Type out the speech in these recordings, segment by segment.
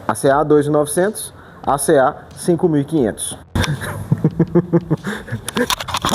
ACA 2.900, ACA 5.500.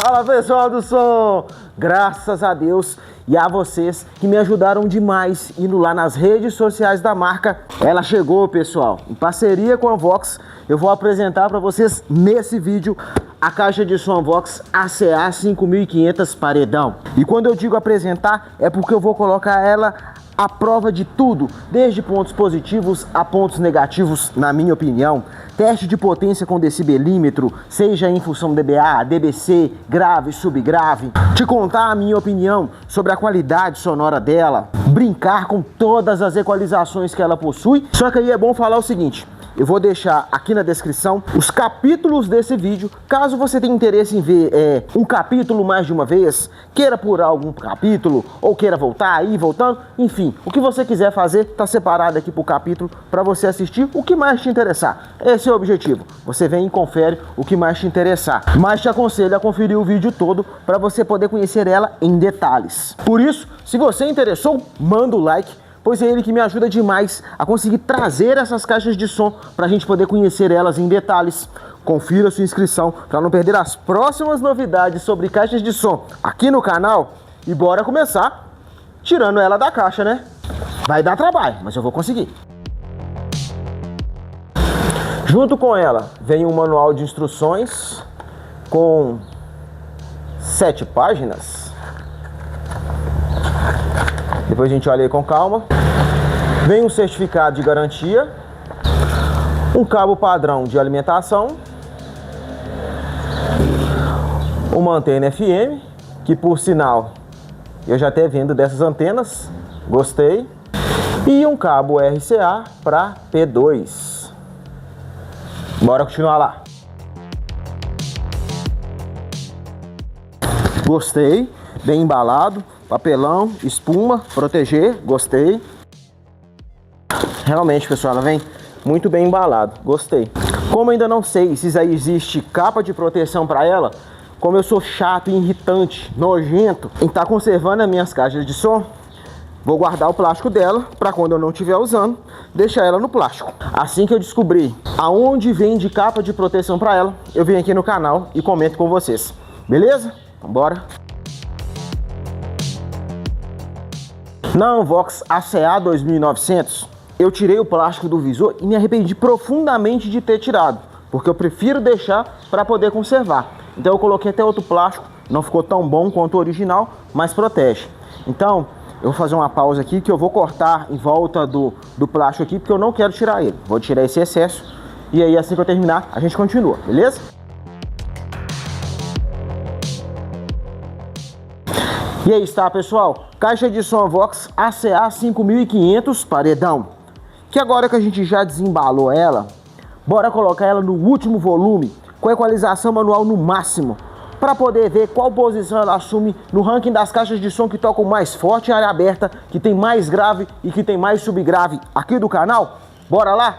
Fala pessoal do som, graças a Deus e a vocês que me ajudaram demais indo lá nas redes sociais da marca. Ela chegou, pessoal, em parceria com a Vox. Eu vou apresentar para vocês nesse vídeo a caixa de som Vox ACA 5.500 paredão. E quando eu digo apresentar, é porque eu vou colocar ela à prova de tudo, desde pontos positivos a pontos negativos, na minha opinião. Teste de potência com decibelímetro, seja em função dBA, dBc, grave, subgrave. Te contar a minha opinião sobre a qualidade sonora dela. Brincar com todas as equalizações que ela possui. Só que aí é bom falar o seguinte: eu vou deixar aqui na descrição os capítulos desse vídeo. Caso você tenha interesse em ver um capítulo mais de uma vez, queira pular algum capítulo, ou queira voltar aí, voltando, enfim, o que você quiser fazer, tá separado aqui pro capítulo para você assistir o que mais te interessar. Esse é o objetivo. Você vem e confere o que mais te interessar. Mas te aconselho a conferir o vídeo todo para você poder conhecer ela em detalhes. Por isso, se você interessou, manda o like, pois é ele que me ajuda demais a conseguir trazer essas caixas de som para a gente poder conhecer elas em detalhes. Confira sua inscrição para não perder as próximas novidades sobre caixas de som aqui no canal. E bora começar tirando ela da caixa, né? Vai dar trabalho, mas eu vou conseguir. Junto com ela vem um manual de instruções com 7 páginas. Depois a gente olha aí com calma. Vem um certificado de garantia, um cabo padrão de alimentação, uma antena FM, que por sinal eu já até vendo dessas antenas, gostei, e um cabo RCA para P2. Bora continuar lá. Gostei, bem embalado. Papelão, espuma, proteger, gostei. Realmente, pessoal, ela vem muito bem embalado, gostei. Como ainda não sei se já existe capa de proteção para ela, como eu sou chato, irritante, nojento em estar conservando as minhas caixas de som, vou guardar o plástico dela para quando eu não estiver usando, deixar ela no plástico. Assim que eu descobrir aonde vende capa de proteção para ela, eu venho aqui no canal e comento com vocês. Beleza? Então bora. Na Unvox ACA 2.900, eu tirei o plástico do visor e me arrependi profundamente de ter tirado, porque eu prefiro deixar para poder conservar. Então eu coloquei até outro plástico, não ficou tão bom quanto o original, mas protege. Então eu vou fazer uma pausa aqui que eu vou cortar em volta do plástico aqui, porque eu não quero tirar ele. Vou tirar esse excesso e aí assim que eu terminar a gente continua, beleza? E aí está, pessoal, caixa de som Vox ACA 5.500 paredão. Que agora que a gente já desembalou ela, bora colocar ela no último volume, com equalização manual no máximo, para poder ver qual posição ela assume no ranking das caixas de som que tocam mais forte em área aberta, que tem mais grave e que tem mais subgrave aqui do canal. Bora lá?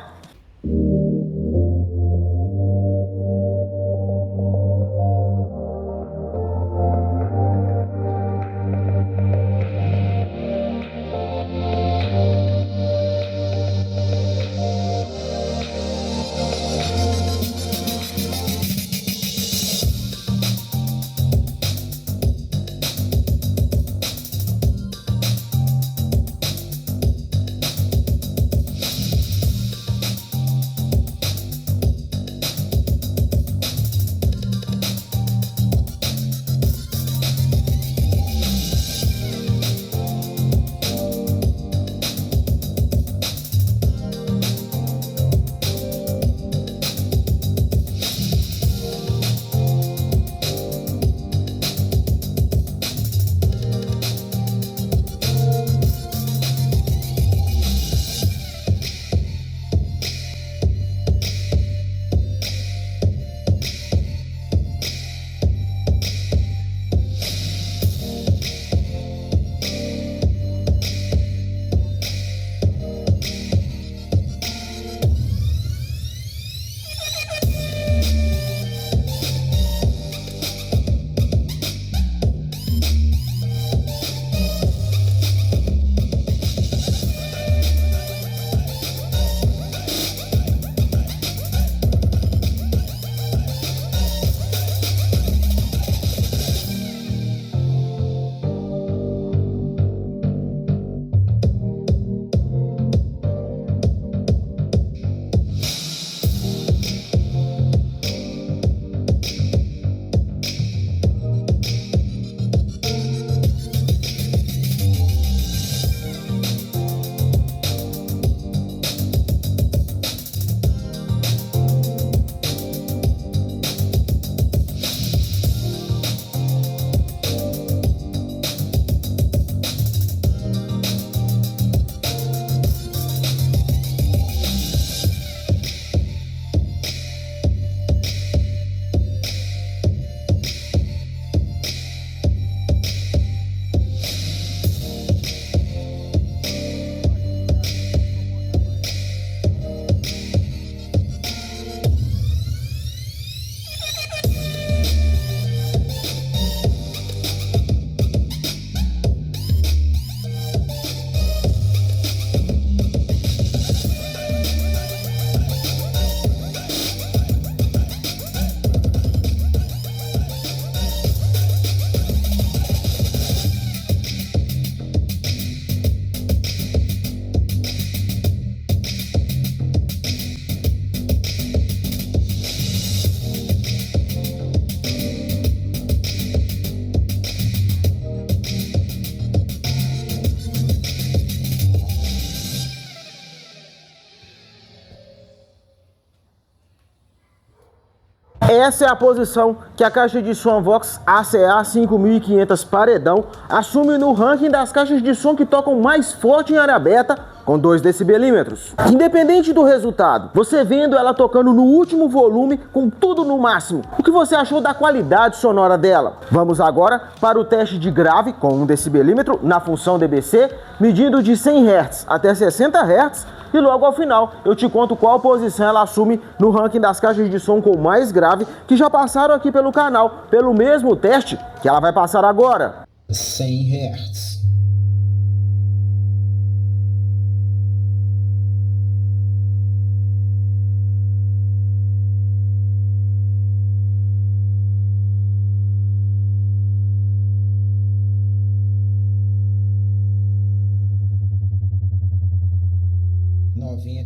Essa é a posição que a caixa de som Vox ACA 5500 paredão assume no ranking das caixas de som que tocam mais forte em área aberta, com 2 decibelímetros. Independente do resultado, você vendo ela tocando no último volume com tudo no máximo, o que você achou da qualidade sonora dela? Vamos agora para o teste de grave com 1 decibelímetro na função DBC, medindo de 100 Hz até 60 Hz, e logo ao final eu te conto qual posição ela assume no ranking das caixas de som com mais grave que já passaram aqui pelo canal, pelo mesmo teste que ela vai passar agora. 100 Hz.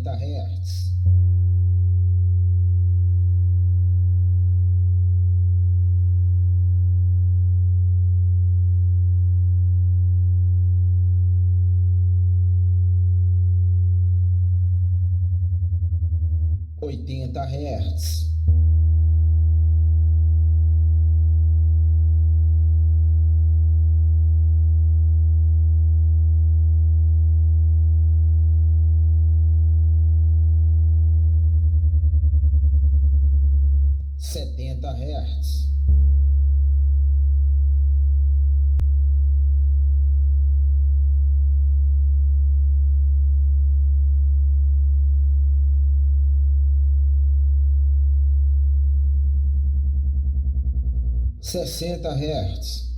Hertz. Hertz. 70 Hz. 60 Hz.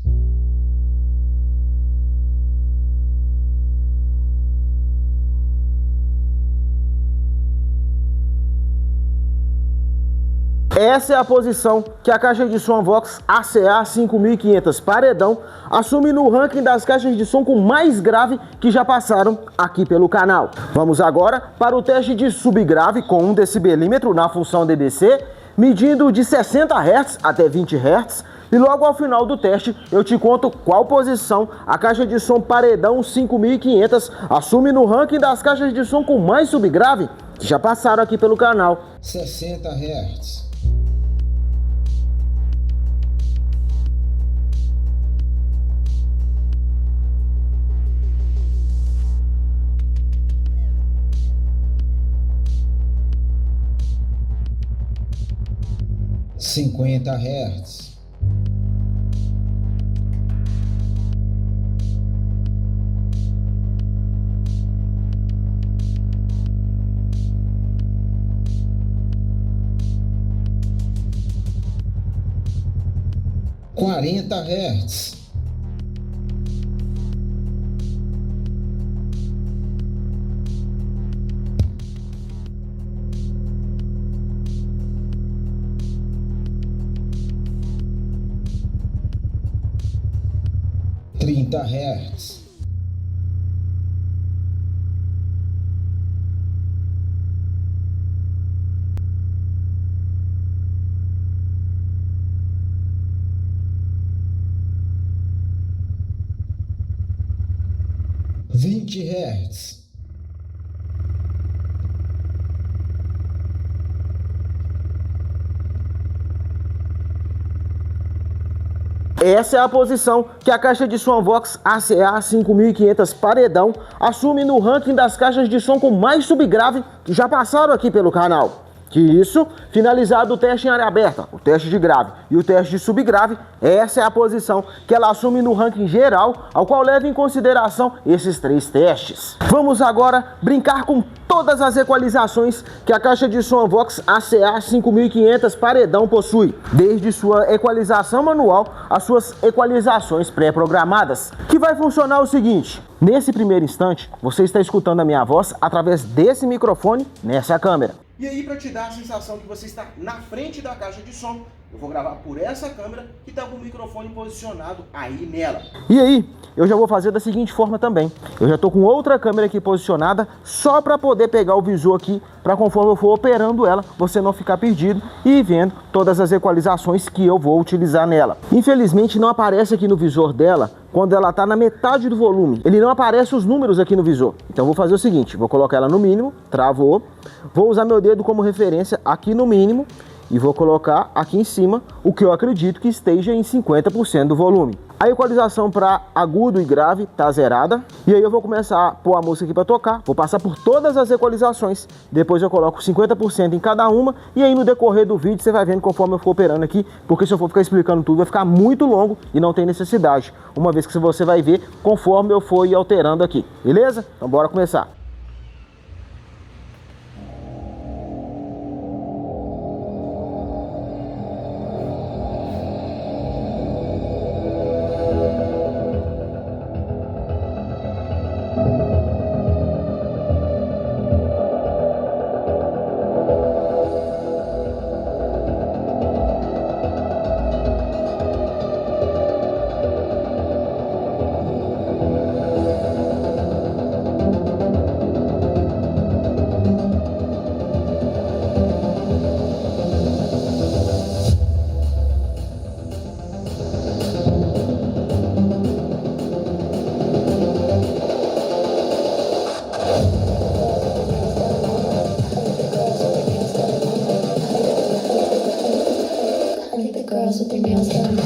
Essa é a posição que a caixa de som Vox ACA 5500 paredão assume no ranking das caixas de som com mais grave que já passaram aqui pelo canal. Vamos agora para o teste de subgrave com 1 decibelímetro na função DBC, medindo de 60 Hz até 20 Hz, e logo ao final do teste eu te conto qual posição a caixa de som paredão 5500 assume no ranking das caixas de som com mais subgrave que já passaram aqui pelo canal. 60 Hz. 50 Hz. 40 Hz. 30 Hz. 20 Hz. Essa é a posição que a caixa de som Vox ACA 5500 paredão assume no ranking das caixas de som com mais subgrave que já passaram aqui pelo canal. Que isso, finalizado o teste em área aberta, o teste de grave e o teste de subgrave, essa é a posição que ela assume no ranking geral, ao qual leva em consideração esses 3 testes. Vamos agora brincar com todas as equalizações que a caixa de som Vox ACA 5500 paredão possui, desde sua equalização manual às suas equalizações pré-programadas, que vai funcionar o seguinte: nesse primeiro instante, você está escutando a minha voz através desse microfone nessa câmera. E aí, para te dar a sensação que você está na frente da caixa de som, eu vou gravar por essa câmera que está com o microfone posicionado aí nela. E aí, eu já vou fazer da seguinte forma também. Eu já estou com outra câmera aqui posicionada só para poder pegar o visor aqui, para conforme eu for operando ela, você não ficar perdido e ir vendo todas as equalizações que eu vou utilizar nela. Infelizmente não aparece aqui no visor dela quando ela está na metade do volume. Ele não aparece os números aqui no visor. Então eu vou fazer o seguinte, vou colocar ela no mínimo, travou, vou usar meu dedo como referência aqui no mínimo e vou colocar aqui em cima o que eu acredito que esteja em 50% do volume. A equalização para agudo e grave tá zerada. E aí eu vou começar a pôr a música aqui para tocar. Vou passar por todas as equalizações. Depois eu coloco 50% em cada uma. E aí no decorrer do vídeo você vai vendo conforme eu for operando aqui. Porque se eu for ficar explicando tudo vai ficar muito longo e não tem necessidade. Uma vez que você vai ver conforme eu for ir alterando aqui. Beleza? Então bora começar. Girls with their nails done.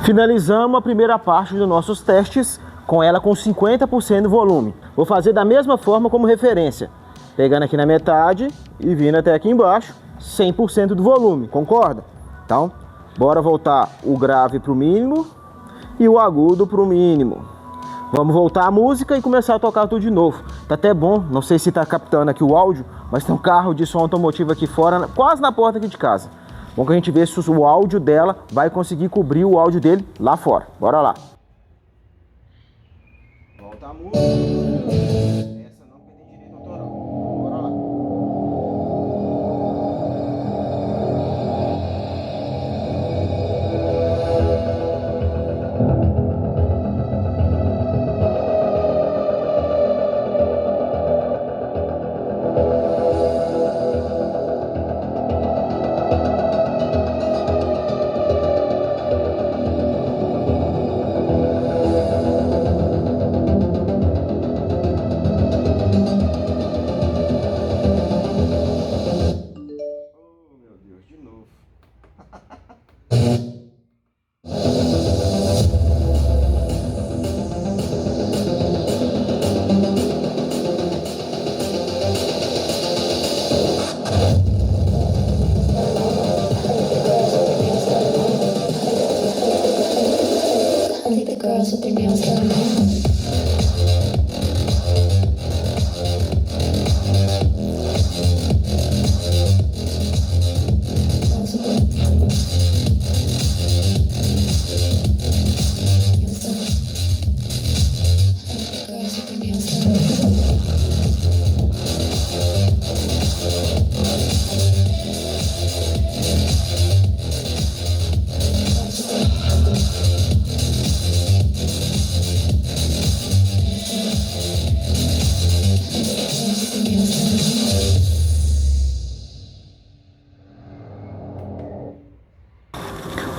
Finalizamos a primeira parte dos nossos testes com ela com 50% do volume. Vou fazer da mesma forma como referência, pegando aqui na metade e vindo até aqui embaixo, 100% do volume, concorda? Então, bora voltar o grave para o mínimo e o agudo para o mínimo. Vamos voltar a música e começar a tocar tudo de novo. Tá até bom, não sei se tá captando aqui o áudio, mas tem um carro de som automotivo aqui fora, quase na porta aqui de casa. Bom que a gente vê se o áudio dela vai conseguir cobrir o áudio dele lá fora. Bora lá. Volta a música. Essa não tem direito autoral. Bora lá. Girls with their nails done.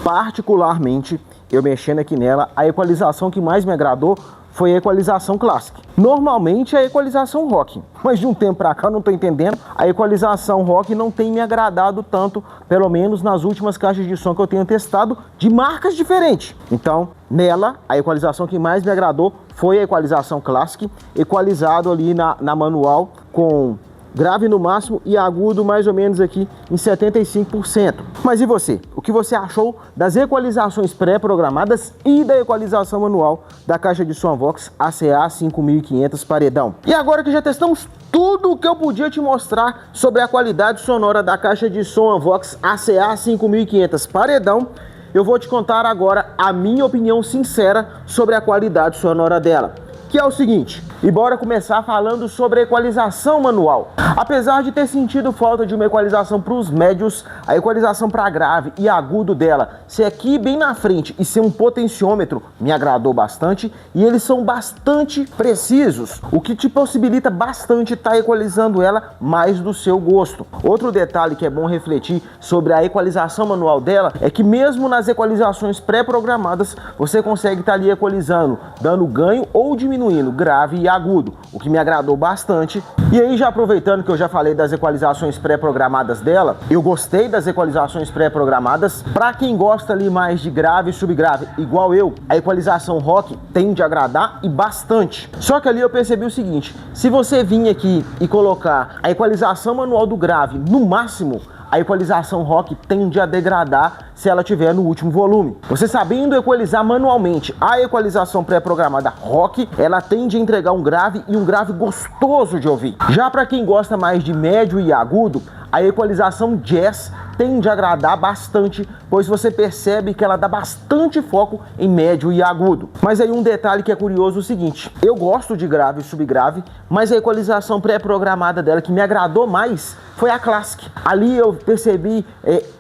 Particularmente, eu mexendo aqui nela, a equalização que mais me agradou foi a equalização Classic. Normalmente é a equalização Rock, mas de um tempo pra cá eu não tô entendendo, a equalização Rock não tem me agradado tanto, pelo menos nas últimas caixas de som que eu tenho testado de marcas diferentes. Então, nela, a equalização que mais me agradou foi a equalização Classic, equalizado ali na manual com grave no máximo e agudo mais ou menos aqui em 75%. Mas e você? O que você achou das equalizações pré-programadas e da equalização manual da caixa de som Vox ACA 5500 paredão? E agora que já testamos tudo o que eu podia te mostrar sobre a qualidade sonora da caixa de som Vox ACA 5500 paredão, eu vou te contar agora a minha opinião sincera sobre a qualidade sonora dela, que é o seguinte. E bora começar falando sobre a equalização manual. Apesar de ter sentido falta de uma equalização para os médios, a equalização para grave e agudo dela ser aqui bem na frente e ser um potenciômetro me agradou bastante, e eles são bastante precisos, o que te possibilita bastante estar equalizando ela mais do seu gosto. Outro detalhe que é bom refletir sobre a equalização manual dela é que mesmo nas equalizações pré-programadas você consegue estar ali equalizando, dando ganho ou diminuindo grave e agudo, o que me agradou bastante. E aí, já aproveitando que eu já falei das equalizações pré-programadas dela, eu gostei das equalizações pré-programadas. Para quem gosta ali mais de grave e subgrave, igual eu, a equalização rock tende a agradar e bastante. Só que ali eu percebi o seguinte: se você vir aqui e colocar a equalização manual do grave no máximo, a equalização rock tende a degradar se ela tiver no último volume. Você sabendo equalizar manualmente a equalização pré-programada rock, ela tende a entregar um grave e um grave gostoso de ouvir. Já para quem gosta mais de médio e agudo, a equalização jazz tende a agradar bastante, pois você percebe que ela dá bastante foco em médio e agudo. Mas aí um detalhe que é curioso é o seguinte: eu gosto de grave e subgrave, mas a equalização pré-programada dela que me agradou mais foi a Classic. Ali eu percebi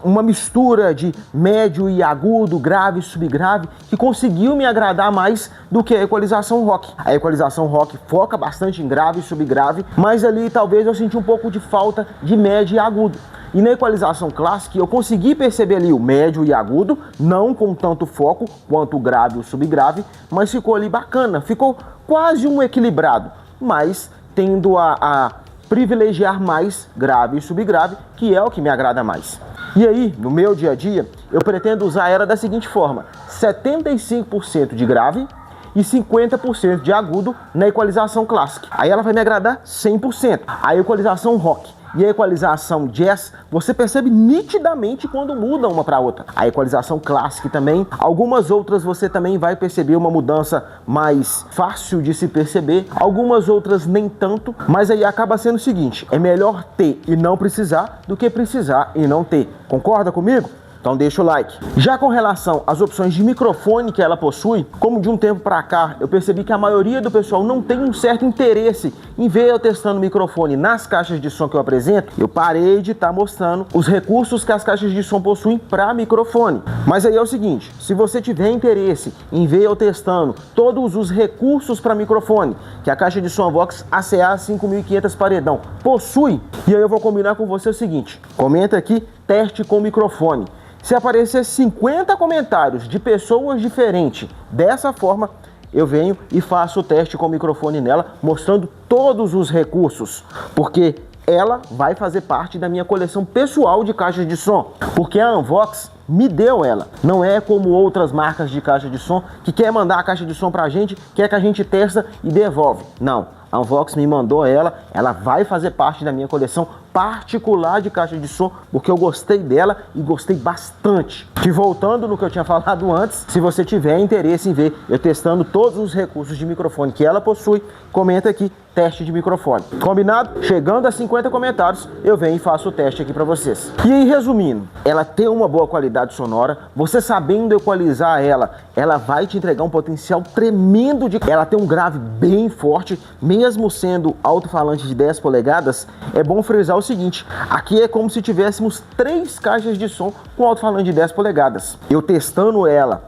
uma mistura de médio e agudo, grave e subgrave, que conseguiu me agradar mais do que a equalização rock. A equalização rock foca bastante em grave e subgrave, mas ali talvez eu senti um pouco de falta de médio e agudo. E na equalização Classic eu consegui perceber ali o médio e agudo, não com tanto foco quanto o grave e o subgrave, mas ficou ali bacana, ficou quase um equilibrado, mas tendo a privilegiar mais grave e subgrave, que é o que me agrada mais. E aí, no meu dia a dia, eu pretendo usar ela da seguinte forma: 75% de grave e 50% de agudo na equalização Classic. Aí ela vai me agradar 100%. A equalização rock e a equalização jazz, você percebe nitidamente quando muda uma para outra. A equalização Classic também, algumas outras você também vai perceber uma mudança mais fácil de se perceber, algumas outras nem tanto, mas aí acaba sendo o seguinte: é melhor ter e não precisar do que precisar e não ter. Concorda comigo? Então deixa o like. Já com relação às opções de microfone que ela possui, como de um tempo para cá eu percebi que a maioria do pessoal não tem um certo interesse em ver eu testando microfone nas caixas de som que eu apresento, eu parei de estar mostrando os recursos que as caixas de som possuem para microfone. Mas aí é o seguinte: se você tiver interesse em ver eu testando todos os recursos para microfone que a caixa de som Vox ACA 5500 paredão possui, e aí eu vou combinar com você o seguinte: comenta aqui teste com microfone. Se aparecer 50 comentários de pessoas diferentes dessa forma, eu venho e faço o teste com o microfone nela, mostrando todos os recursos, porque ela vai fazer parte da minha coleção pessoal de caixas de som, porque a Unvox me deu ela. Não é como outras marcas de caixa de som que quer mandar a caixa de som pra gente, quer que a gente testa e devolve. Não, a Unvox me mandou ela vai fazer parte da minha coleção particular de caixa de som, porque eu gostei dela e gostei bastante. E voltando no que eu tinha falado antes, se você tiver interesse em ver eu testando todos os recursos de microfone que ela possui, comenta aqui teste de microfone. Combinado? Chegando a 50 comentários, eu venho e faço o teste aqui para vocês. E aí, resumindo, ela tem uma boa qualidade sonora, você sabendo equalizar ela vai te entregar um potencial tremendo de... Ela tem um grave bem forte, mesmo sendo alto-falante de 10 polegadas, é bom frisar o seguinte: aqui é como se tivéssemos 3 caixas de som com alto-falante de 10 polegadas. Eu testando ela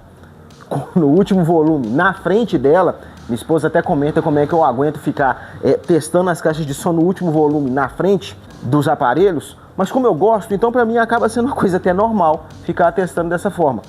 no último volume na frente dela, minha esposa até comenta como é que eu aguento ficar testando as caixas de som no último volume na frente dos aparelhos, mas como eu gosto, então para mim acaba sendo uma coisa até normal ficar testando dessa forma.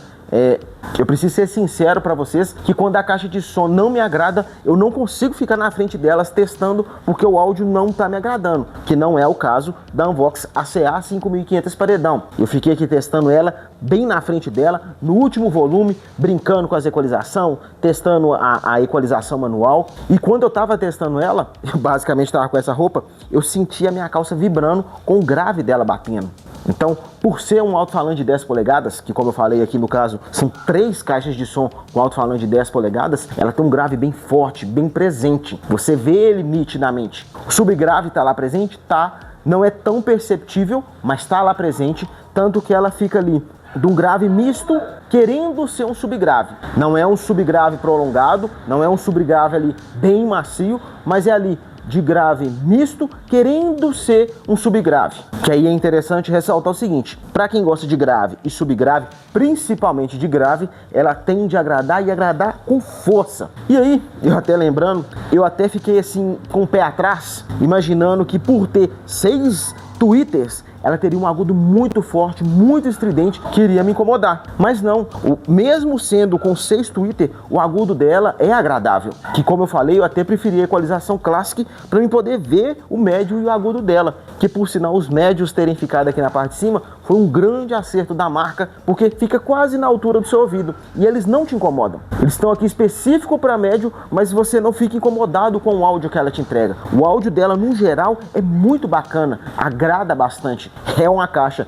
Eu preciso ser sincero para vocês que quando a caixa de som não me agrada, eu não consigo ficar na frente delas testando, porque o áudio não está me agradando, que não é o caso da Unvox ACA 5500 paredão. Eu fiquei aqui testando ela bem na frente dela, no último volume, brincando com as equalização, testando a equalização manual, e quando eu estava testando ela, eu basicamente estava com essa roupa, eu sentia a minha calça vibrando com o grave dela batendo. Então, por ser um alto-falante de 10 polegadas, que como eu falei aqui no caso, são 3 caixas de som com alto-falante de 10 polegadas, ela tem um grave bem forte, bem presente. Você vê ele nitidamente. O subgrave está lá presente? Tá. Não é tão perceptível, mas está lá presente, tanto que ela fica ali de um grave misto querendo ser um subgrave. Não é um subgrave prolongado, não é um subgrave ali bem macio, mas é ali de grave misto querendo ser um subgrave. Que aí é interessante ressaltar o seguinte: para quem gosta de grave e subgrave, principalmente de grave, ela tende a agradar e agradar com força. E aí, eu até lembrando, eu até fiquei assim com o pé atrás, imaginando que por ter 6 tweeters, ela teria um agudo muito forte, muito estridente, que iria me incomodar. Mas não, mesmo sendo com 6 tweeter, o agudo dela é agradável. Que, como eu falei, eu até preferi a equalização Classic para mim poder ver o médio e o agudo dela. Que, por sinal, os médios terem ficado aqui na parte de cima foi um grande acerto da marca, porque fica quase na altura do seu ouvido e eles não te incomodam. Eles estão aqui específico para médio, mas você não fica incomodado com o áudio que ela te entrega. O áudio dela, no geral, é muito bacana, agrada bastante. É uma caixa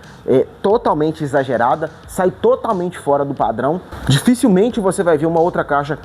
totalmente exagerada, sai totalmente fora do padrão. Dificilmente você vai ver uma outra caixa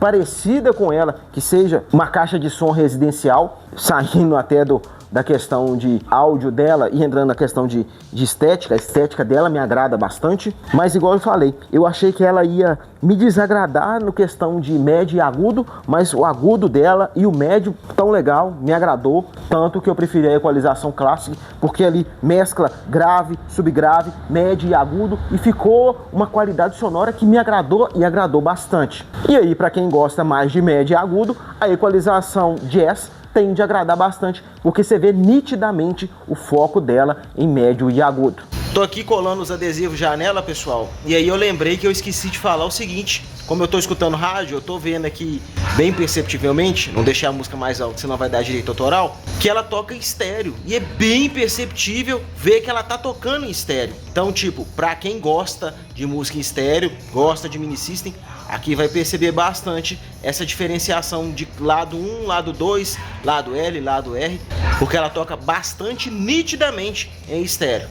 parecida com ela, que seja uma caixa de som residencial, saindo até da questão de áudio dela e entrando na questão de estética. A estética dela me agrada bastante, mas igual eu falei, eu achei que ela ia me desagradar no questão de médio e agudo, mas o agudo dela e o médio tão legal, me agradou, tanto que eu preferi a equalização Classic, porque ali mescla grave, subgrave, médio e agudo e ficou uma qualidade sonora que me agradou e agradou bastante. E aí, para quem gosta mais de médio e agudo, a equalização Jazz tende a agradar bastante, porque você vê nitidamente o foco dela em médio e agudo. Tô aqui colando os adesivos janela, pessoal, e aí eu lembrei que eu esqueci de falar o seguinte: como eu tô escutando rádio, eu tô vendo aqui bem perceptivelmente, não deixar a música mais alta, senão vai dar direito autoral, que ela toca em estéreo, e é bem perceptível ver que ela tá tocando em estéreo. Então, tipo, pra quem gosta de música em estéreo, gosta de mini system, aqui vai perceber bastante essa diferenciação de lado 1, lado 2, lado L, lado R, porque ela toca bastante nitidamente em estéreo.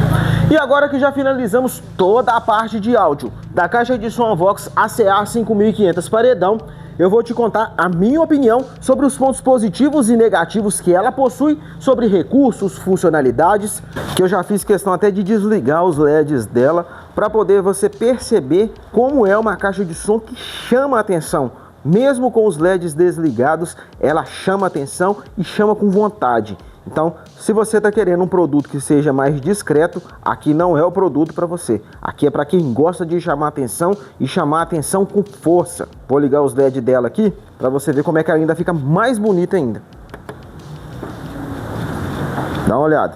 E agora que já finalizamos toda a parte de áudio da caixa de som Vox ACA 5500 paredão, eu vou te contar a minha opinião sobre os pontos positivos e negativos que ela possui, sobre recursos, funcionalidades, que eu já fiz questão até de desligar os LEDs dela para poder você perceber como é uma caixa de som que chama a atenção. Mesmo com os LEDs desligados, ela chama a atenção e chama com vontade. Então, se você está querendo um produto que seja mais discreto, aqui não é o produto para você. Aqui é para quem gosta de chamar atenção e chamar atenção com força. Vou ligar os LEDs dela aqui para você ver como é que ela ainda fica mais bonita ainda. Dá uma olhada.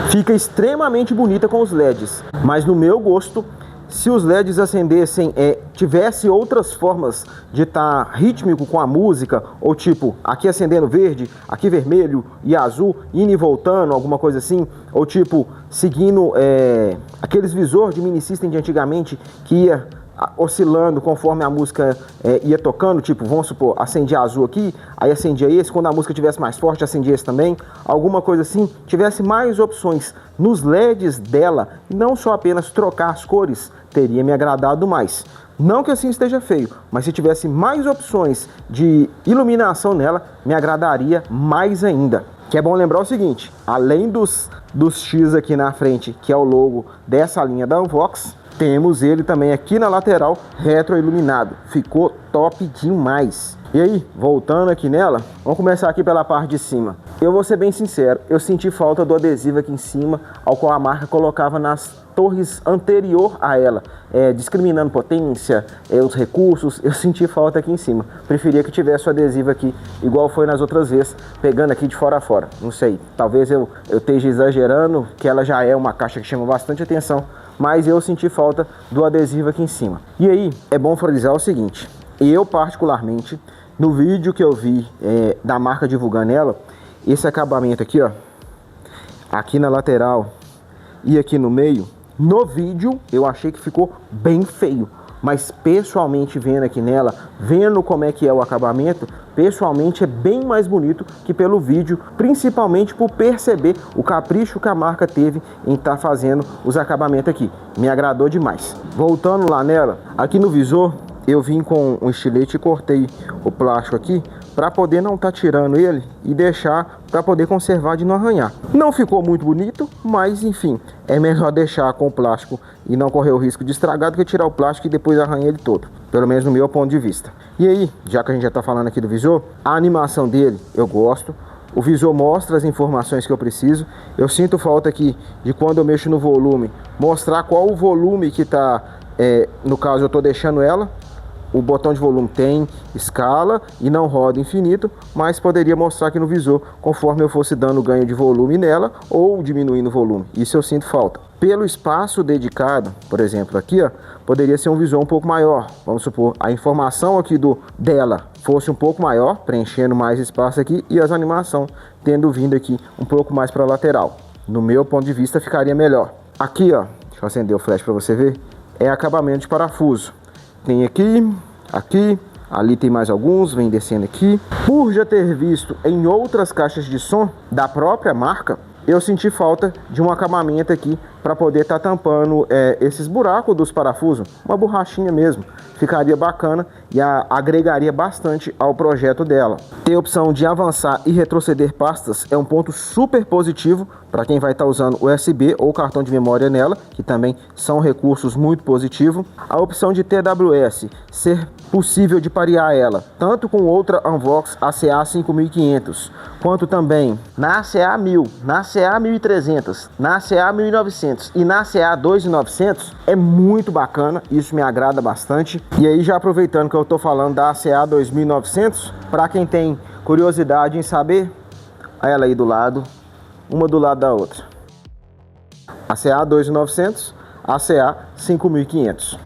Fica extremamente bonita com os LEDs, mas no meu gosto, se os LEDs acendessem, tivesse outras formas de estar rítmico com a música, ou tipo, aqui acendendo verde, aqui vermelho e azul, indo e voltando, alguma coisa assim, ou tipo, seguindo aqueles visores de mini system de antigamente, que ia oscilando conforme a música ia tocando, tipo, vamos supor, acendia azul aqui, aí acendia esse, quando a música tivesse mais forte, acendia esse também, alguma coisa assim, tivesse mais opções nos LEDs dela, e não só apenas trocar as cores, teria me agradado mais. Não que assim esteja feio, mas se tivesse mais opções de iluminação nela, me agradaria mais ainda. Que é bom lembrar o seguinte, além dos X aqui na frente, que é o logo dessa linha da Unvox, temos ele também aqui na lateral, retroiluminado. Ficou top demais. E aí, voltando aqui nela, vamos começar aqui pela parte de cima. Eu vou ser bem sincero, eu senti falta do adesivo aqui em cima, ao qual a marca colocava nas torres anterior a ela, discriminando potência, os recursos. Eu senti falta aqui em cima. Preferia que tivesse o adesivo aqui, igual foi nas outras vezes, pegando aqui de fora a fora. Não sei, talvez eu esteja exagerando, que ela já é uma caixa que chama bastante atenção, mas eu senti falta do adesivo aqui em cima. E aí, é bom frisar o seguinte, eu particularmente, no vídeo que eu vi da marca divulgando ela, esse acabamento aqui, ó, aqui na lateral e aqui no meio, no vídeo eu achei que ficou bem feio, mas pessoalmente vendo aqui nela, vendo como é que é o acabamento, pessoalmente é bem mais bonito que pelo vídeo, principalmente por perceber o capricho que a marca teve em estar fazendo os acabamentos aqui. Me agradou demais. Voltando lá nela, aqui no visor, eu vim com um estilete e cortei o plástico aqui para poder não estar tirando ele e deixar para poder conservar de não arranhar. Não ficou muito bonito, mas enfim, é melhor deixar com o plástico e não correr o risco de estragar do que tirar o plástico e depois arranhar ele todo, pelo menos no meu ponto de vista. E aí, já que a gente já está falando aqui do visor, a animação dele eu gosto. O visor mostra as informações que eu preciso. Eu sinto falta aqui de quando eu mexo no volume, mostrar qual o volume que está, no caso eu estou deixando ela. O botão de volume tem escala e não roda infinito, mas poderia mostrar aqui no visor conforme eu fosse dando ganho de volume nela ou diminuindo o volume. Isso eu sinto falta. Pelo espaço dedicado, por exemplo, aqui, ó, poderia ser um visor um pouco maior. Vamos supor, a informação aqui dela fosse um pouco maior, preenchendo mais espaço aqui, e as animações tendo vindo aqui um pouco mais para a lateral. No meu ponto de vista, ficaria melhor. Aqui, ó, deixa eu acender o flash para você ver, é acabamento de parafuso. Tem aqui, ali tem mais alguns, vem descendo aqui. Por já ter visto em outras caixas de som da própria marca, eu senti falta de um acabamento aqui para poder estar tampando esses buracos dos parafusos. Uma borrachinha mesmo, ficaria bacana e agregaria bastante ao projeto dela. Ter a opção de avançar e retroceder pastas é um ponto super positivo para quem vai estar usando USB ou cartão de memória nela, que também são recursos muito positivos. A opção de TWS ser possível de parear ela, tanto com outra Unvox ACA 5500, quanto também na ACA 1000, na ACA 1300, na ACA 1900 e na ACA 2900, é muito bacana, isso me agrada bastante. E aí, já aproveitando que eu estou falando da ACA 2900, para quem tem curiosidade em saber, ela aí do lado, uma do lado da outra. ACA 2900, ACA 5500.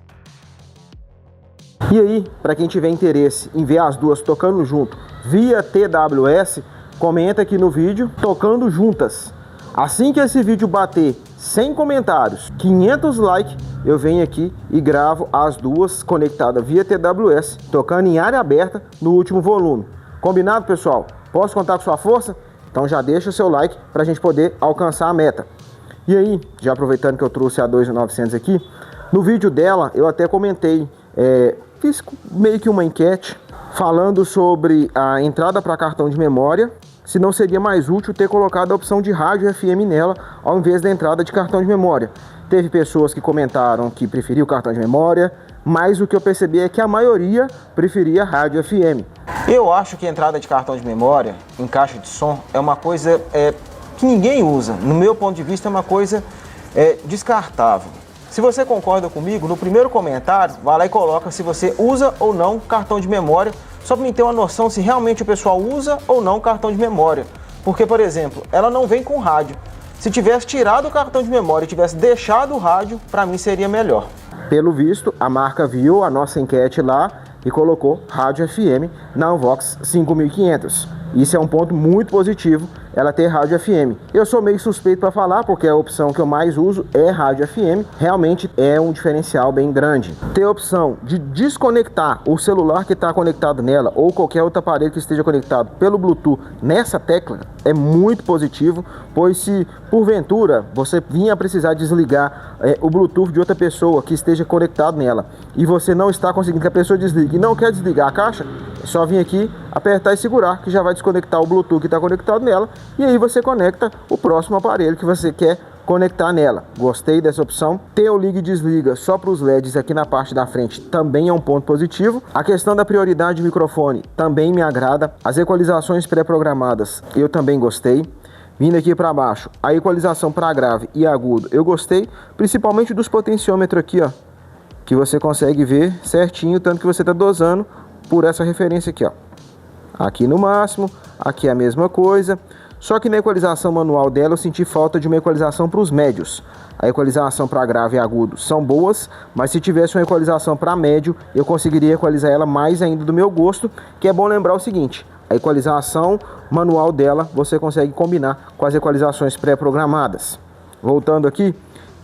E aí, para quem tiver interesse em ver as duas tocando junto via TWS, comenta aqui no vídeo, tocando juntas. Assim que esse vídeo bater 100 comentários, 500 likes, eu venho aqui e gravo as duas conectadas via TWS, tocando em área aberta no último volume. Combinado, pessoal? Posso contar com sua força? Então já deixa o seu like para a gente poder alcançar a meta. E aí, já aproveitando que eu trouxe a 2900 aqui, no vídeo dela eu até comentei, fiz meio que uma enquete falando sobre a entrada para cartão de memória, se não seria mais útil ter colocado a opção de rádio FM nela ao invés da entrada de cartão de memória. Teve pessoas que comentaram que preferiam o cartão de memória, mas o que eu percebi é que a maioria preferia rádio FM. Eu acho que a entrada de cartão de memória em caixa de som é uma coisa que ninguém usa. No meu ponto de vista, é uma coisa descartável. Se você concorda comigo, no primeiro comentário, vai lá e coloca se você usa ou não cartão de memória, só para mim ter uma noção se realmente o pessoal usa ou não cartão de memória. Porque, por exemplo, ela não vem com rádio. Se tivesse tirado o cartão de memória e tivesse deixado o rádio, para mim seria melhor. Pelo visto, a marca viu a nossa enquete lá e colocou rádio FM na Unvox 5500. Isso é um ponto muito positivo, ela ter rádio FM. Eu sou meio suspeito para falar, porque a opção que eu mais uso é rádio FM. Realmente é um diferencial bem grande. Ter a opção de desconectar o celular que está conectado nela ou qualquer outro aparelho que esteja conectado pelo Bluetooth nessa tecla é muito positivo, pois se porventura você vinha precisar desligar o Bluetooth de outra pessoa que esteja conectado nela e você não está conseguindo que a pessoa desligue e não quer desligar a caixa, é só vir aqui, apertar e segurar, que já vai desconectar o Bluetooth que está conectado nela, e aí você conecta o próximo aparelho que você quer conectar nela. Gostei dessa opção. Ter o liga e desliga só para os LEDs aqui na parte da frente também é um ponto positivo. A questão da prioridade de microfone também me agrada. As equalizações pré-programadas eu também gostei. Vindo aqui para baixo, a equalização para grave e agudo eu gostei, principalmente dos potenciômetros aqui, ó, que você consegue ver certinho, tanto que você está dosando por essa referência aqui, ó. Aqui no máximo, aqui a mesma coisa. Só que na equalização manual dela eu senti falta de uma equalização para os médios. A equalização para grave e agudo são boas, mas se tivesse uma equalização para médio, eu conseguiria equalizar ela mais ainda do meu gosto, que é bom lembrar o seguinte, a equalização manual dela você consegue combinar com as equalizações pré-programadas. Voltando aqui,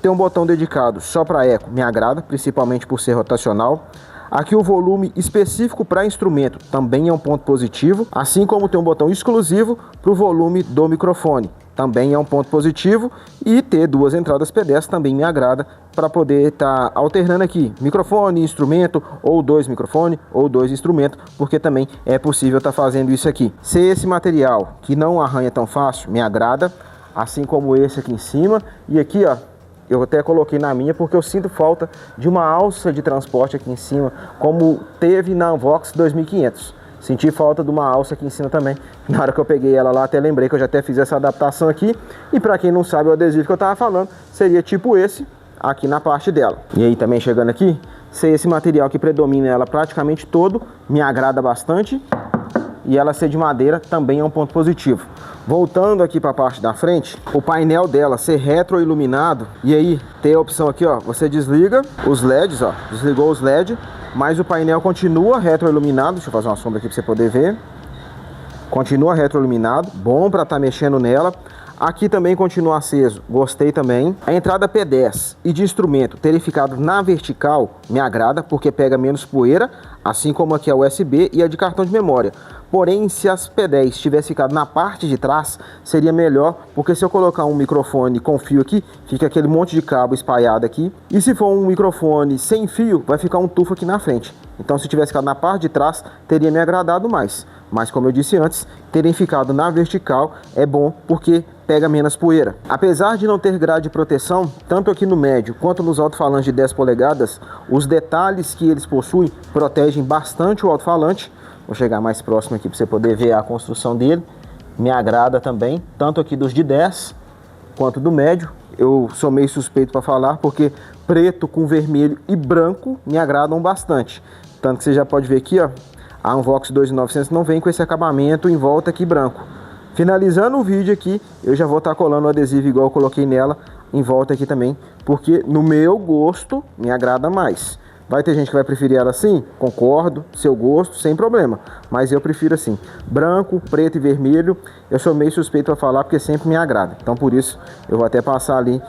tem um botão dedicado só para eco, me agrada, principalmente por ser rotacional. Aqui o volume específico para instrumento também é um ponto positivo, assim como tem um botão exclusivo para o volume do microfone. também é um ponto positivo, e ter duas entradas pedestres também me agrada, para poder estar alternando aqui microfone, instrumento, ou dois microfones, ou dois instrumentos, porque também é possível estar fazendo isso aqui. Se esse material que não arranha tão fácil, me agrada, assim como esse aqui em cima, e aqui ó, eu até coloquei na minha porque eu sinto falta de uma alça de transporte aqui em cima, como teve na Unvox 2500. Senti falta de uma alça aqui em cima também. Na hora que eu peguei ela lá, até lembrei que eu já até fiz essa adaptação aqui. E para quem não sabe, o adesivo que eu tava falando seria tipo esse, aqui na parte dela. E aí também chegando aqui, ser esse material que predomina ela praticamente todo, me agrada bastante. E ela ser de madeira também é um ponto positivo. Voltando aqui para a parte da frente, o painel dela ser retroiluminado. E aí tem a opção aqui, ó, você desliga os LEDs, ó, desligou os LEDs, mas o painel continua retroiluminado. Deixa eu fazer uma sombra aqui para você poder ver. Continua retroiluminado, bom para estar mexendo nela. Aqui também continua aceso, gostei também. A entrada P10 e de instrumento terem ficado na vertical me agrada, porque pega menos poeira, assim como aqui a USB e a de cartão de memória. Porém, se as P10 tivesse ficado na parte de trás, seria melhor, porque se eu colocar um microfone com fio aqui, fica aquele monte de cabo espalhado aqui. E se for um microfone sem fio, vai ficar um tufo aqui na frente. Então, se tivesse ficado na parte de trás, teria me agradado mais. Mas, como eu disse antes, terem ficado na vertical é bom, porque pega menos poeira. Apesar de não ter grade de proteção, tanto aqui no médio quanto nos alto-falantes de 10 polegadas, os detalhes que eles possuem protegem bastante o alto-falante. Vou chegar mais próximo aqui para você poder ver a construção dele. Me agrada também, tanto aqui dos de 10 quanto do médio. Eu sou meio suspeito para falar, porque preto com vermelho e branco me agradam bastante. Tanto que você já pode ver aqui, ó, a Unvox 2900 não vem com esse acabamento em volta aqui branco. Finalizando o vídeo aqui, eu já vou estar colando o adesivo igual eu coloquei nela, em volta aqui também, porque no meu gosto me agrada mais. Vai ter gente que vai preferir ela assim? Concordo, seu gosto, sem problema. Mas eu prefiro assim, branco, preto e vermelho. Eu sou meio suspeito para falar porque sempre me agrada. Então por isso eu vou até passar ali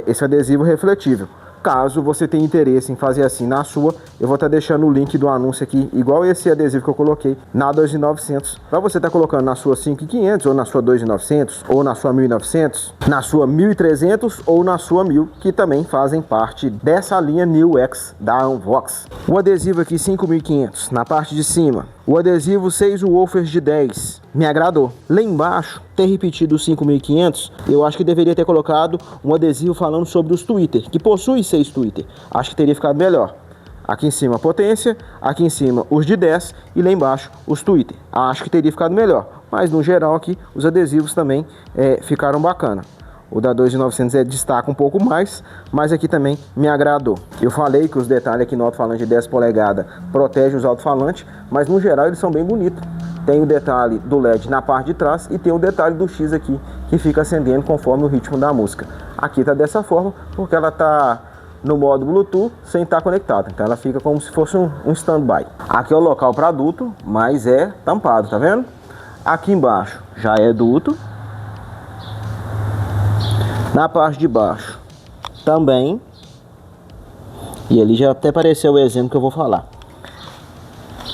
esse adesivo refletível. Caso você tenha interesse em fazer assim na sua, eu vou estar deixando o link do anúncio aqui, igual esse adesivo que eu coloquei na 2900, para você estar colocando na sua 5500, ou na sua 2900, ou na sua 1900, na sua 1300 ou na sua 1000, que também fazem parte dessa linha New X da Unvox. O adesivo aqui 5500, na parte de cima. O adesivo 6 woofers de 10, me agradou. Lá embaixo, ter repetido os 5500, eu acho que deveria ter colocado um adesivo falando sobre os tweeter, que possui 6 tweeter. Acho que teria ficado melhor. Aqui em cima a potência, aqui em cima os de 10 e lá embaixo os tweeter. Acho que teria ficado melhor, mas no geral aqui os adesivos também ficaram bacana. O da 2900 destaca um pouco mais, mas aqui também me agradou. Eu falei que os detalhes aqui no alto-falante de 10 polegadas protegem os alto-falantes, mas no geral eles são bem bonitos. Tem o detalhe do LED na parte de trás e tem o detalhe do X aqui, que fica acendendo conforme o ritmo da música. Aqui tá dessa forma, porque ela tá no modo Bluetooth sem estar conectada. Então ela fica como se fosse um stand-by. Aqui é o local para duto, mas é tampado, tá vendo? Aqui embaixo já é duto. Na parte de baixo também. E ali já até apareceu o exemplo que eu vou falar.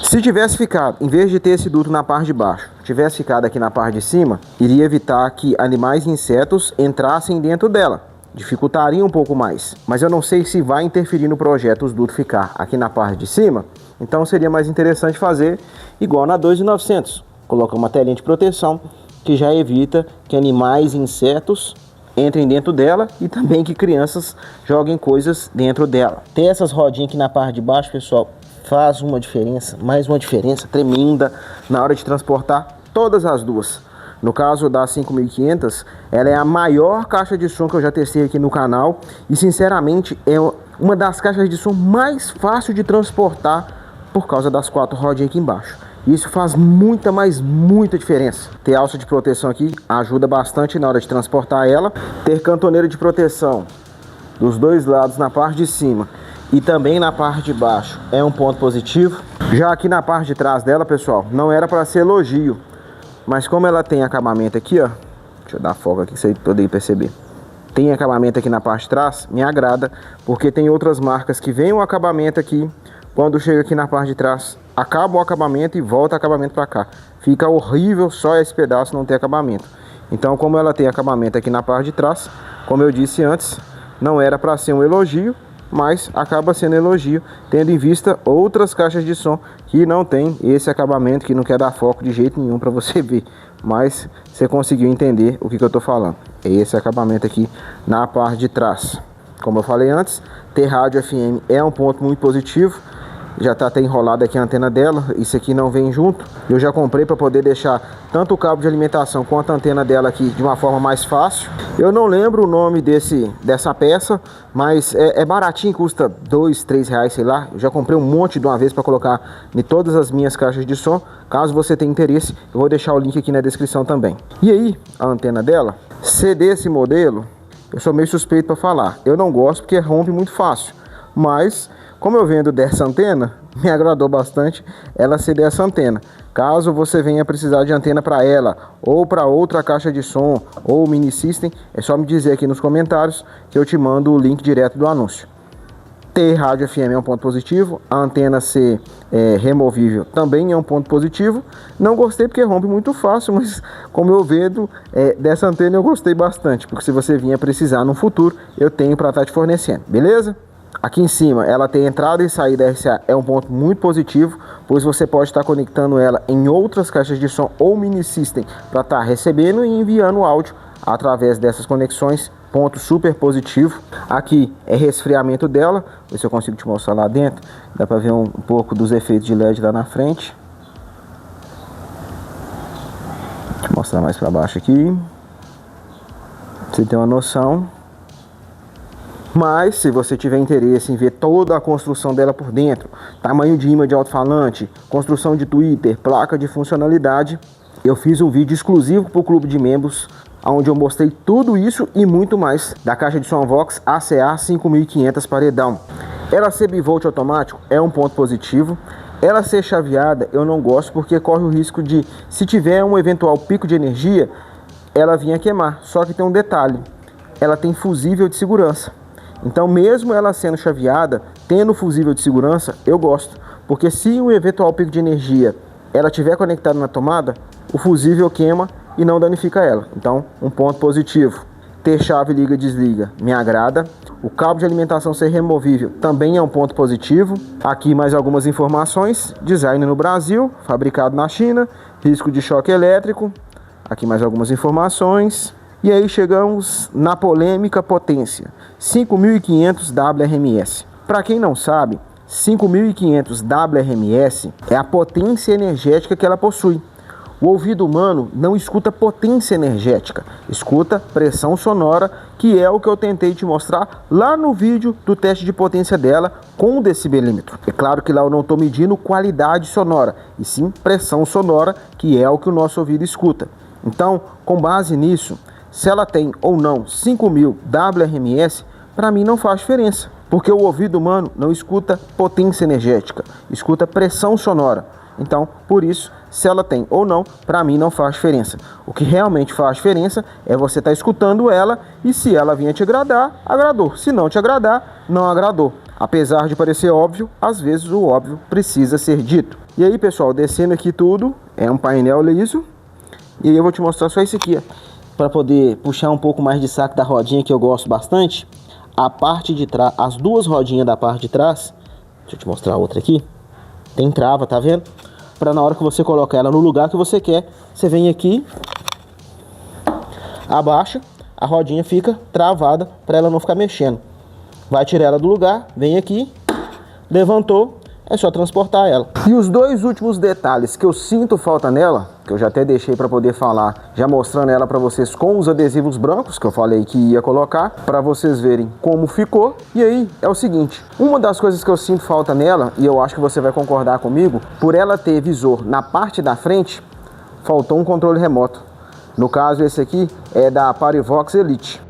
Se tivesse ficado, em vez de ter esse duto na parte de baixo, tivesse ficado aqui na parte de cima, iria evitar que animais e insetos entrassem dentro dela. Dificultaria um pouco mais. Mas eu não sei se vai interferir no projeto os dutos ficar aqui na parte de cima. Então seria mais interessante fazer igual na 2900. Colocar uma telinha de proteção que já evita que animais e insetos entrem dentro dela e também que crianças joguem coisas dentro dela. Ter essas rodinhas aqui na parte de baixo, pessoal, faz uma diferença, mais uma diferença tremenda na hora de transportar todas as duas. No caso da 5500, ela é a maior caixa de som que eu já testei aqui no canal e sinceramente é uma das caixas de som mais fácil de transportar por causa das 4 rodinhas aqui embaixo. Isso faz muita, mas muita diferença. Ter alça de proteção aqui ajuda bastante na hora de transportar ela. Ter cantoneira de proteção dos dois lados na parte de cima e também na parte de baixo é um ponto positivo. Já aqui na parte de trás dela, pessoal, não era para ser elogio, mas como ela tem acabamento aqui, ó, deixa eu dar foco aqui que vocês poderem perceber. Tem acabamento aqui na parte de trás, me agrada, porque tem outras marcas que vem o acabamento aqui, quando chega aqui na parte de trás, acaba o acabamento e volta o acabamento para cá. Fica horrível só esse pedaço não ter acabamento. Então, como ela tem acabamento aqui na parte de trás, como eu disse antes, não era para ser um elogio, mas acaba sendo elogio, tendo em vista outras caixas de som que não tem esse acabamento, que não quer dar foco de jeito nenhum para você ver, mas você conseguiu entender o que eu tô falando. É esse acabamento aqui na parte de trás. Como eu falei antes, ter rádio FM é um ponto muito positivo. Já tá até enrolado aqui a antena dela, isso aqui não vem junto. Eu já comprei para poder deixar tanto o cabo de alimentação quanto a antena dela aqui de uma forma mais fácil. Eu não lembro o nome dessa peça, mas é baratinho, custa R$2, R$3, sei lá. Eu já comprei um monte de uma vez para colocar em todas as minhas caixas de som. Caso você tenha interesse, eu vou deixar o link aqui na descrição também. E aí, a antena dela, ser desse modelo, eu sou meio suspeito para falar. Eu não gosto porque rompe muito fácil, mas como eu vendo dessa antena, me agradou bastante ela ser dessa antena. Caso você venha precisar de antena para ela, ou para outra caixa de som, ou mini system, é só me dizer aqui nos comentários que eu te mando o link direto do anúncio. Ter rádio FM é um ponto positivo, a antena ser removível também é um ponto positivo. Não gostei porque rompe muito fácil, mas como eu vendo dessa antena eu gostei bastante, porque se você vier precisar no futuro, eu tenho para estar te fornecendo, beleza? Aqui em cima ela tem entrada e saída RCA, é um ponto muito positivo, pois você pode estar conectando ela em outras caixas de som ou mini system para estar recebendo e enviando áudio através dessas conexões, ponto super positivo. Aqui é resfriamento dela, ver se eu consigo te mostrar lá dentro, dá para ver um pouco dos efeitos de LED lá na frente. Vou te mostrar mais para baixo aqui, pra você ter uma noção. Mas se você tiver interesse em ver toda a construção dela por dentro, tamanho de imã de alto-falante, construção de tweeter, placa de funcionalidade, eu fiz um vídeo exclusivo para o clube de membros, onde eu mostrei tudo isso e muito mais da caixa de som Vox ACA 5500 paredão. Ela ser bivolt automático é um ponto positivo. Ela ser chaveada eu não gosto porque corre o risco de, se tiver um eventual pico de energia, ela vir a queimar. Só que tem um detalhe, ela tem fusível de segurança. Então, mesmo ela sendo chaveada, tendo fusível de segurança, eu gosto. Porque se um eventual pico de energia ela estiver conectada na tomada, o fusível queima e não danifica ela. Então, um ponto positivo. Ter chave liga e desliga me agrada. O cabo de alimentação ser removível também é um ponto positivo. Aqui mais algumas informações. Design no Brasil, fabricado na China, risco de choque elétrico. Aqui mais algumas informações. E aí chegamos na polêmica potência, 5500 WRMS. Para quem não sabe, 5500 WRMS é a potência energética que ela possui. O ouvido humano não escuta potência energética, escuta pressão sonora, que é o que eu tentei te mostrar lá no vídeo do teste de potência dela com o decibelímetro. É claro que lá eu não estou medindo qualidade sonora, e sim pressão sonora, que é o que o nosso ouvido escuta. Então, com base nisso, se ela tem ou não 5000 WRMS, para mim não faz diferença, porque o ouvido humano não escuta potência energética, escuta pressão sonora. Então, por isso, se ela tem ou não, para mim não faz diferença. O que realmente faz diferença é você estar escutando ela, e se ela vinha te agradar, agradou. Se não te agradar, não agradou. Apesar de parecer óbvio, às vezes o óbvio precisa ser dito. E aí, pessoal, descendo aqui tudo, é um painel liso, e aí eu vou te mostrar só isso aqui, ó. Para poder puxar um pouco mais de saco da rodinha, que eu gosto bastante, a parte de trás, as duas rodinhas da parte de trás, deixa eu te mostrar a outra aqui, tem trava, tá vendo? Para na hora que você colocar ela no lugar que você quer, você vem aqui, abaixa, a rodinha fica travada para ela não ficar mexendo. Vai tirar ela do lugar, vem aqui, levantou, é só transportar ela. E os dois últimos detalhes que eu sinto falta nela, que eu já até deixei para poder falar, já mostrando ela para vocês com os adesivos brancos, que eu falei que ia colocar, para vocês verem como ficou. E aí é o seguinte, uma das coisas que eu sinto falta nela, e eu acho que você vai concordar comigo, por ela ter visor na parte da frente, faltou um controle remoto. No caso, esse aqui é da Parivox Elite.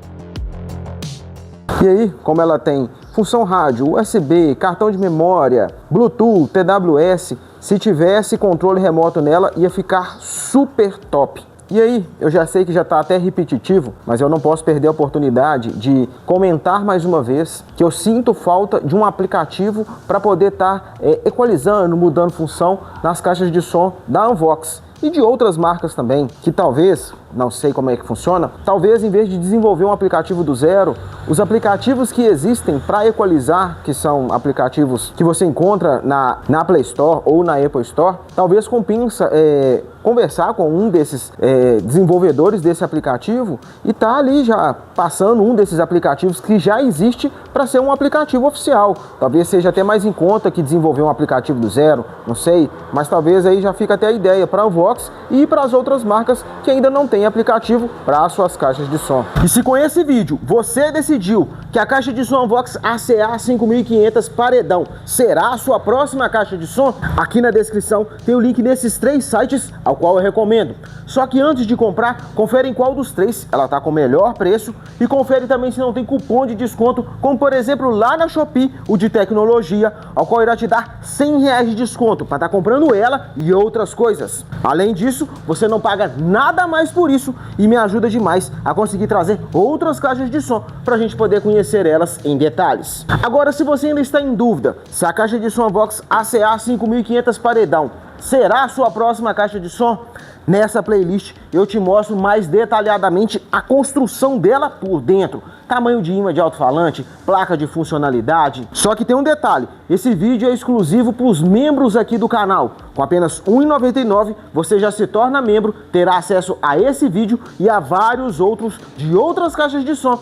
E aí, como ela tem função rádio, USB, cartão de memória, Bluetooth, TWS, se tivesse controle remoto nela, ia ficar super top. E aí, eu já sei que já está até repetitivo, mas eu não posso perder a oportunidade de comentar mais uma vez que eu sinto falta de um aplicativo para poder estar equalizando, mudando função nas caixas de som da Unvox e de outras marcas também, que talvez não sei como é que funciona, talvez em vez de desenvolver um aplicativo do zero, os aplicativos que existem para equalizar, que são aplicativos que você encontra na Play Store ou na Apple Store, talvez compensa conversar com um desses desenvolvedores desse aplicativo e tá ali já passando um desses aplicativos que já existe para ser um aplicativo oficial. Talvez seja até mais em conta que desenvolver um aplicativo do zero, não sei, mas talvez aí já fica até a ideia para a Unvox e para as outras marcas que ainda não têm aplicativo para as suas caixas de som. E se com esse vídeo você decidiu que a caixa de som Unvox ACA 5500 paredão será a sua próxima caixa de som, aqui na descrição tem o link nesses 3 sites ao qual eu recomendo. Só que antes de comprar, confere em qual dos 3 ela está com o melhor preço e confere também se não tem cupom de desconto, como por exemplo lá na Shopee, o de tecnologia, ao qual irá te dar R$100 de desconto para estar comprando ela e outras coisas. Além disso, você não paga nada mais por isso e me ajuda demais a conseguir trazer outras caixas de som para a gente poder conhecer elas em detalhes. Agora, se você ainda está em dúvida se a caixa de som Unvox ACA 5500 paredão será a sua próxima caixa de som, nessa playlist eu te mostro mais detalhadamente a construção dela por dentro. Tamanho de imã de alto-falante, placa de funcionalidade. Só que tem um detalhe, esse vídeo é exclusivo para os membros aqui do canal. Com apenas R$ 1,99 você já se torna membro, terá acesso a esse vídeo e a vários outros de outras caixas de som